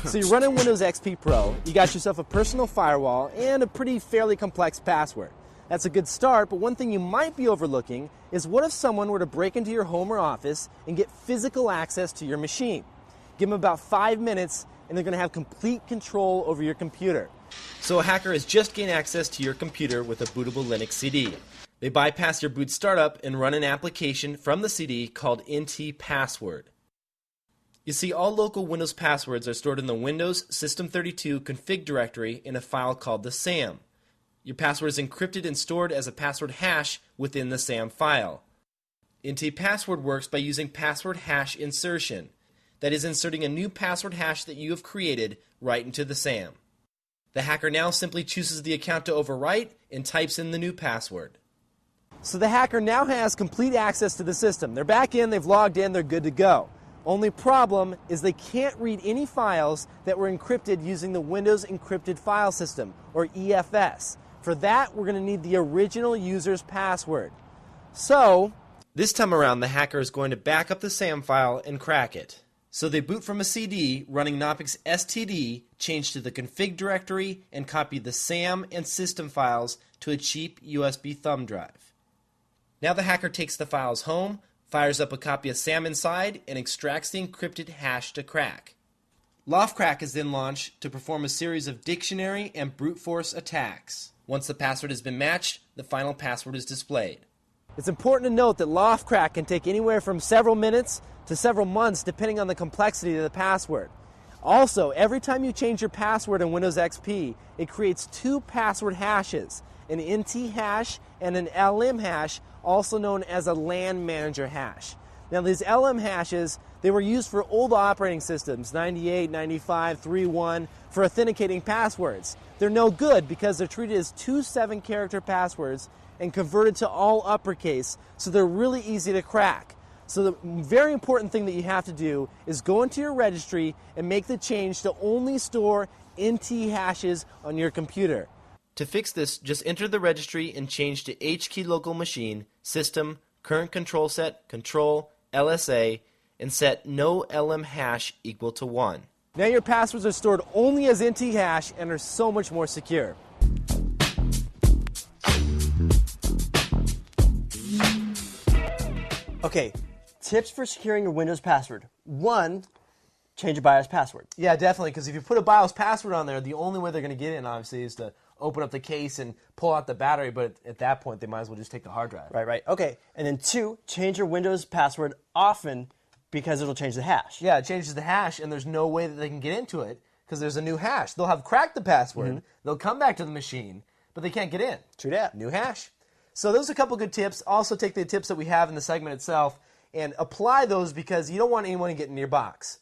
So you're running Windows XP Pro, you got yourself a personal firewall and a fairly complex password. That's a good start, but one thing you might be overlooking is what if someone were to break into your home or office and get physical access to your machine? Give them about 5 minutes and they're going to have complete control over your computer. So a hacker has just gained access to your computer with a bootable Linux CD. They bypass your boot startup and run an application from the CD called NT Password. You see, all local Windows passwords are stored in the Windows System32 config directory in a file called the SAM. Your password is encrypted and stored as a password hash within the SAM file. NT Password works by using password hash insertion. That is, inserting a new password hash that you have created right into the SAM. The hacker now simply chooses the account to overwrite and types in the new password. So the hacker now has complete access to the system. They're back in, they've logged in, they're good to go. Only problem is they can't read any files that were encrypted using the Windows Encrypted File System, or EFS. For that, we're going to need the original user's password. So, this time around, the hacker is going to back up the SAM file and crack it. So they boot from a CD running Knoppix STD, change to the config directory, and copy the SAM and system files to a cheap USB thumb drive. Now the hacker takes the files home, fires up a copy of SAM inside, and extracts the encrypted hash to crack. Loftcrack is then launched to perform a series of dictionary and brute force attacks. Once the password has been matched, the final password is displayed. It's important to note that Loftcrack can take anywhere from several minutes to several months depending on the complexity of the password. Also, every time you change your password in Windows XP, it creates two password hashes, an NT hash and an LM hash, also known as a LAN manager hash. Now these LM hashes, they were used for old operating systems, 98, 95, 3.1, for authenticating passwords. They're no good because they're treated as two 7-character passwords and converted to all uppercase, so they're really easy to crack. So the very important thing that you have to do is go into your registry and make the change to only store NT hashes on your computer. To fix this, just enter the registry and change to HKey local machine, system, current control set, control, LSA, and set no LM hash equal to 1. Now your passwords are stored only as NT hash and are so much more secure. Okay, tips for securing your Windows password. 1, change your BIOS password. Yeah, definitely, because if you put a BIOS password on there, the only way they're going to get in, obviously, is to open up the case and pull out the battery, but at that point, they might as well just take the hard drive. Right. Okay, and then 2, change your Windows password often because it'll change the hash. Yeah, it changes the hash, and there's no way that they can get into it because there's a new hash. They'll have cracked the password, they'll come back to the machine, but they can't get in. True that. New hash. So those are a couple good tips. Also take the tips that we have in the segment itself and apply those because you don't want anyone to get in your box.